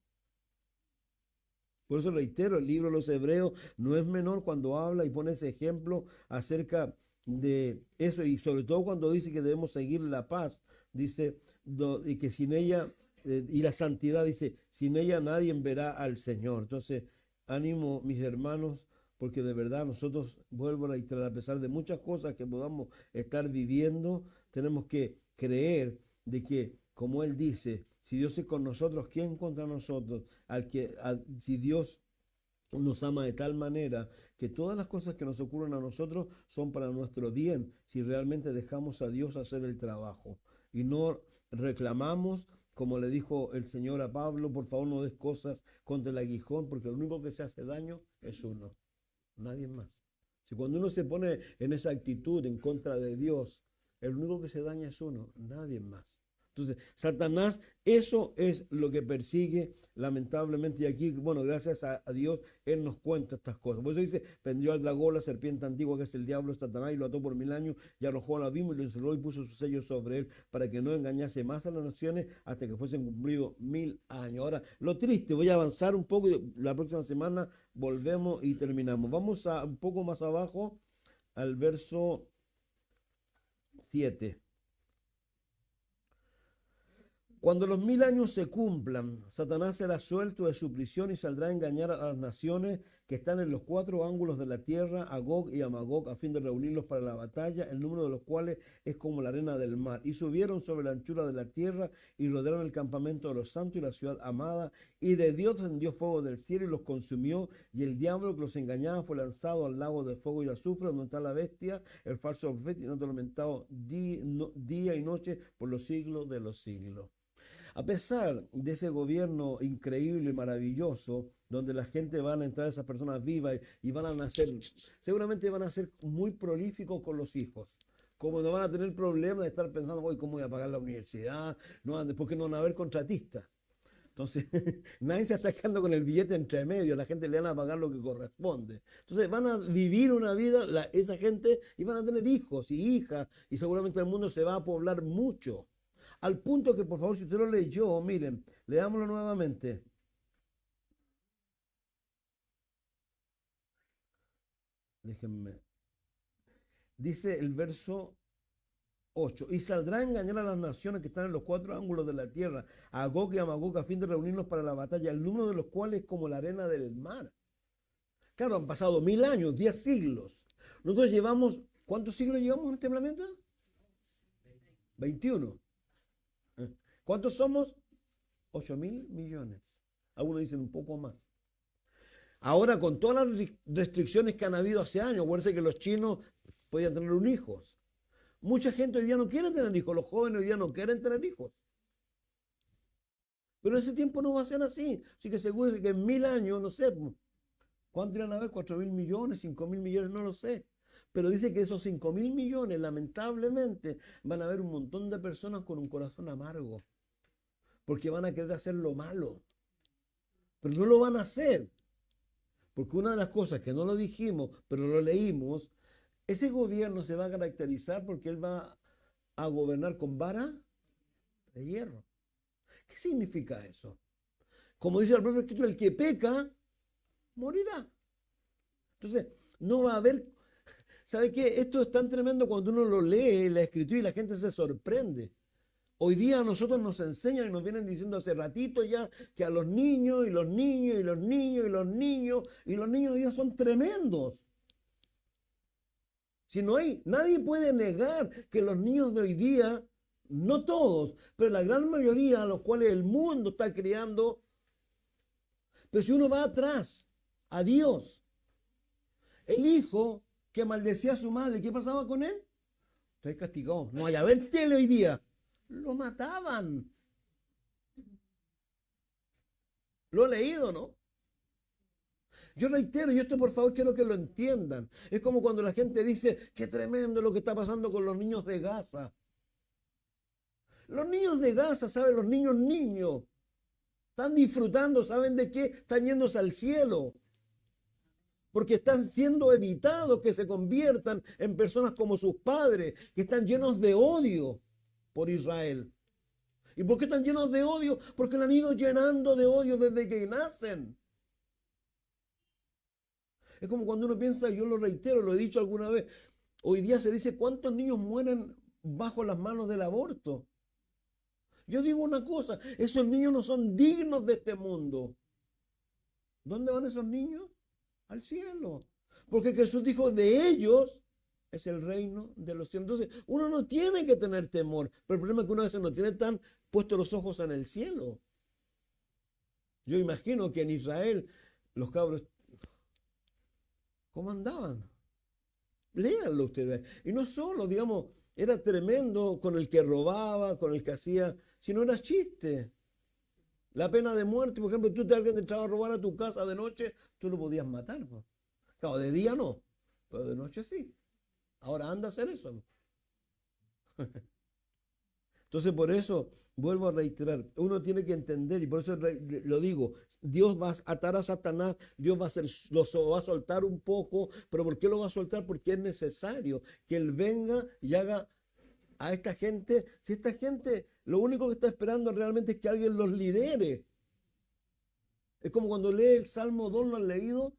Por eso reitero, el libro de los Hebreos no es menor cuando habla y pone ese ejemplo acerca de eso, y sobre todo cuando dice que debemos seguir la paz, dice, y que sin ella, y la santidad, dice, sin ella nadie verá al Señor. Entonces, ánimo, mis hermanos, porque de verdad nosotros, vuelvo a reiterar, a pesar de muchas cosas que podamos estar viviendo, tenemos que creer de que, como Él dice, si Dios es con nosotros, ¿quién contra nosotros? Si Dios nos ama de tal manera que todas las cosas que nos ocurren a nosotros son para nuestro bien, si realmente dejamos a Dios hacer el trabajo y no reclamamos, como le dijo el Señor a Pablo, por favor no des cosas contra el aguijón, porque lo único que se hace daño es uno, nadie más. Si cuando uno se pone en esa actitud en contra de Dios, el único que se daña es uno, nadie más. Entonces, Satanás, eso es lo que persigue, lamentablemente, y aquí, bueno, gracias a Dios, Él nos cuenta estas cosas. Por eso dice, prendió al dragón, la serpiente antigua, que es el diablo, Satanás, y lo ató por 1000 años, y arrojó al abismo, y lo encerró, y puso su sello sobre él, para que no engañase más a las naciones, hasta que fuesen cumplidos 1000 años. Ahora, lo triste, voy a avanzar un poco, y la próxima semana volvemos y terminamos. Vamos a un poco más abajo, al verso 7. Cuando los 1000 años se cumplan, Satanás será suelto de su prisión y saldrá a engañar a las naciones que están en los 4 ángulos de la tierra, a Gog y a Magog, a fin de reunirlos para la batalla, el número de los cuales es como la arena del mar. Y subieron sobre la anchura de la tierra y rodearon el campamento de los santos y la ciudad amada. Y de Dios descendió fuego del cielo y los consumió. Y el diablo que los engañaba fue lanzado al lago de fuego y azufre, donde está la bestia, el falso profeta, y no atormentado día y noche por los siglos de los siglos. A pesar de ese gobierno increíble y maravilloso, donde la gente van a entrar, esas personas vivas, y van a nacer, seguramente van a ser muy prolíficos con los hijos. Como no van a tener problemas de estar pensando, hoy cómo voy a pagar la universidad, no, porque no van a haber contratistas. Entonces, nadie se está quedando con el billete entre medio, la gente le van a pagar lo que corresponde. Entonces, van a vivir una vida, esa gente, y van a tener hijos y hijas, y seguramente el mundo se va a poblar mucho. Al punto que, por favor, si usted lo leyó, miren, leámoslo nuevamente. Déjenme. Dice el verso 8. Y saldrá a engañar a las naciones que están en los 4 ángulos de la tierra, a Gog y a Magog, a fin de reunirlos para la batalla, el número de los cuales es como la arena del mar. Claro, han pasado 1000 años, 10 siglos. Nosotros llevamos, ¿cuántos siglos llevamos en este planeta? 21. ¿Cuántos somos? 8.000 millones. Algunos dicen un poco más. Ahora, con todas las restricciones que han habido hace años, acuérdense que los chinos podían tener un hijo. Mucha gente hoy día no quiere tener hijos, los jóvenes hoy día no quieren tener hijos. Pero en ese tiempo no va a ser así. Así que seguro que en 1000 años, no sé, ¿cuánto irán a haber? 4.000 millones, 5.000 millones, no lo sé. Pero dice que esos 5.000 millones, lamentablemente, van a haber un montón de personas con un corazón amargo. Porque van a querer hacer lo malo. Pero no lo van a hacer. Porque una de las cosas que no lo dijimos, pero lo leímos, ese gobierno se va a caracterizar porque él va a gobernar con vara de hierro. ¿Qué significa eso? Como dice el propio escritura, el que peca, morirá. Entonces, no va a haber... ¿Sabe qué? Esto es tan tremendo cuando uno lo lee, la escritura, y la gente se sorprende. Hoy día a nosotros nos enseñan y nos vienen diciendo hace ratito ya que a los niños, y los niños, y los niños, y los niños, y los niños hoy día son tremendos. Si no hay, nadie puede negar que los niños de hoy día, no todos, pero la gran mayoría a los cuales el mundo está criando, pero si uno va atrás, a Dios, el hijo que maldecía a su madre, ¿qué pasaba con él? Está castigado. No hay a ver tele hoy día. Lo mataban. Lo he leído, ¿no? Yo reitero, y esto por favor quiero que lo entiendan. Es como cuando la gente dice, qué tremendo lo que está pasando con los niños de Gaza. Los niños de Gaza, ¿saben? Los niños, están disfrutando, ¿saben de qué? Están yéndose al cielo. Porque están siendo evitados que se conviertan en personas como sus padres, que están llenos de odio por Israel. ¿Y por qué están llenos de odio? Porque lo han ido llenando de odio desde que nacen. Es como cuando uno piensa, yo lo reitero, lo he dicho alguna vez, hoy día se dice cuántos niños mueren bajo las manos del aborto. Yo digo una cosa, esos niños no son dignos de este mundo. ¿Dónde van esos niños? Al cielo. Porque Jesús dijo, de ellos es el reino de los cielos. Entonces, uno no tiene que tener temor, pero el problema es que uno a veces no tiene tan puestos los ojos en el cielo. Yo imagino que en Israel los cabros, ¿cómo andaban? Léanlo ustedes. Y no solo, digamos, era tremendo con el que robaba, con el que hacía, sino era chiste. La pena de muerte, por ejemplo, alguien entraba a robar a tu casa de noche, tú lo podías matar. Pues. Claro, de día no, pero de noche sí. Ahora anda a hacer eso. Entonces, por eso, vuelvo a reiterar, uno tiene que entender, y por eso lo digo, Dios va a atar a Satanás, Dios va a, lo va a soltar un poco, pero ¿por qué lo va a soltar? Porque es necesario que Él venga y haga a esta gente, si esta gente lo único que está esperando realmente es que alguien los lidere. Es como cuando lee el Salmo 2, ¿lo han leído?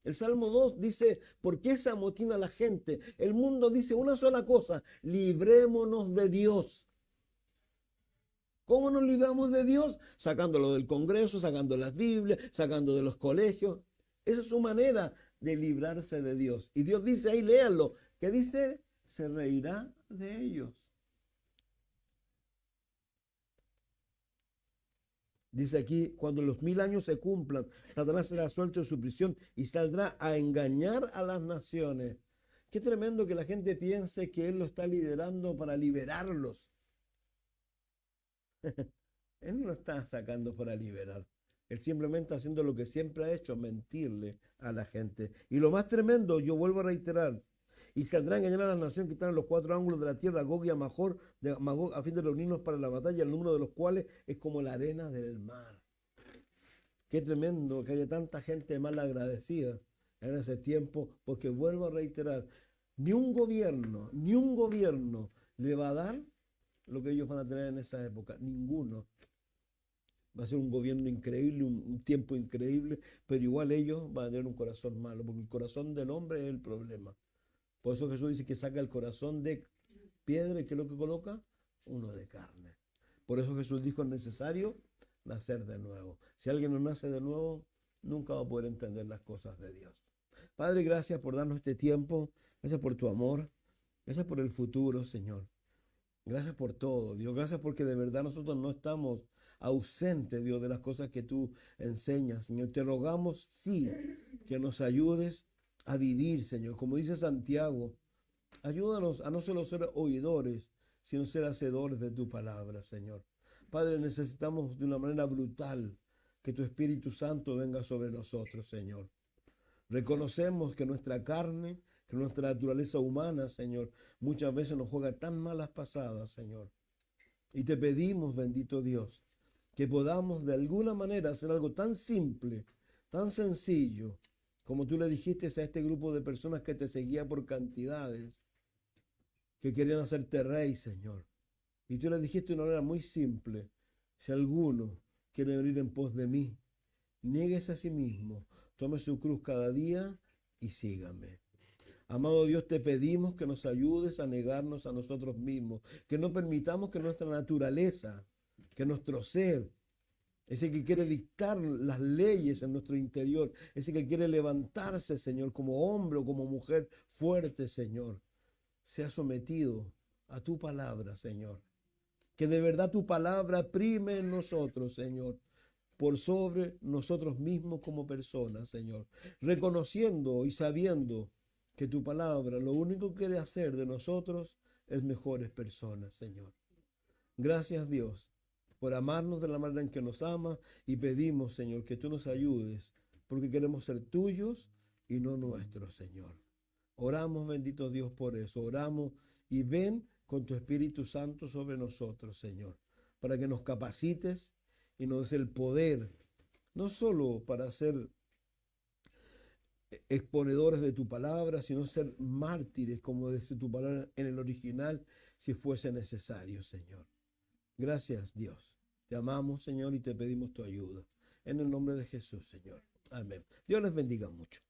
El Salmo 2 dice, ¿por qué se amotina la gente? El mundo dice una sola cosa, librémonos de Dios. ¿Cómo nos libramos de Dios? Sacándolo del Congreso, sacando las Biblias, sacando de los colegios. Esa es su manera de librarse de Dios. Y Dios dice, ahí léanlo, que dice, se reirá de ellos. Dice aquí, cuando los 1000 años se cumplan, Satanás será suelto de su prisión y saldrá a engañar a las naciones. Qué tremendo que la gente piense que él lo está liderando para liberarlos. Él no lo está sacando para liberar. Él simplemente está haciendo lo que siempre ha hecho, mentirle a la gente. Y lo más tremendo, yo vuelvo a reiterar, y saldrá a engañar a las naciones que están en los 4 ángulos de la tierra, Gog y a Magog, a fin de reunirnos para la batalla, el número de los cuales es como la arena del mar. Qué tremendo que haya tanta gente mal agradecida en ese tiempo, porque vuelvo a reiterar, ni un gobierno le va a dar lo que ellos van a tener en esa época, ninguno. Va a ser un gobierno increíble, un tiempo increíble, pero igual ellos van a tener un corazón malo, porque el corazón del hombre es el problema. Por eso Jesús dice que saca el corazón de piedra y ¿qué es lo que coloca? Uno de carne. Por eso Jesús dijo, es necesario nacer de nuevo. Si alguien no nace de nuevo, nunca va a poder entender las cosas de Dios. Padre, gracias por darnos este tiempo. Gracias por tu amor. Gracias por el futuro, Señor. Gracias por todo, Dios. Gracias porque de verdad nosotros no estamos ausentes, Dios, de las cosas que tú enseñas, Señor. Te rogamos, sí, que nos ayudes a vivir, Señor. Como dice Santiago, Ayúdanos a no solo ser oidores, sino ser hacedores de tu palabra, Señor. Padre, necesitamos de una manera brutal que tu Espíritu Santo venga sobre nosotros, Señor. Reconocemos que nuestra carne, que nuestra naturaleza humana, Señor, muchas veces nos juega tan malas pasadas, Señor. Y te pedimos, bendito Dios, que podamos de alguna manera hacer algo tan simple, tan sencillo, como tú le dijiste a este grupo de personas que te seguía por cantidades, que querían hacerte rey, Señor. Y tú le dijiste de una manera muy simple: si alguno quiere venir en pos de mí, niéguese a sí mismo, tome su cruz cada día y sígame. Amado Dios, te pedimos que nos ayudes a negarnos a nosotros mismos, que no permitamos que nuestra naturaleza, que nuestro ser, ese que quiere dictar las leyes en nuestro interior, ese que quiere levantarse, Señor, como hombre o como mujer fuerte, Señor, sea sometido a tu palabra, Señor. Que de verdad tu palabra prime en nosotros, Señor, por sobre nosotros mismos como personas, Señor. Reconociendo y sabiendo que tu palabra lo único que quiere hacer de nosotros es mejores personas, Señor. Gracias, Dios, por amarnos de la manera en que nos amas, y pedimos, Señor, que tú nos ayudes, porque queremos ser tuyos y no nuestros, Señor. Oramos, bendito Dios, por eso. Oramos y ven con tu Espíritu Santo sobre nosotros, Señor, para que nos capacites y nos des el poder, no solo para ser exponedores de tu palabra, sino ser mártires, como dice tu palabra en el original, si fuese necesario, Señor. Gracias, Dios. Te amamos, Señor, y te pedimos tu ayuda. En el nombre de Jesús, Señor. Amén. Dios les bendiga mucho.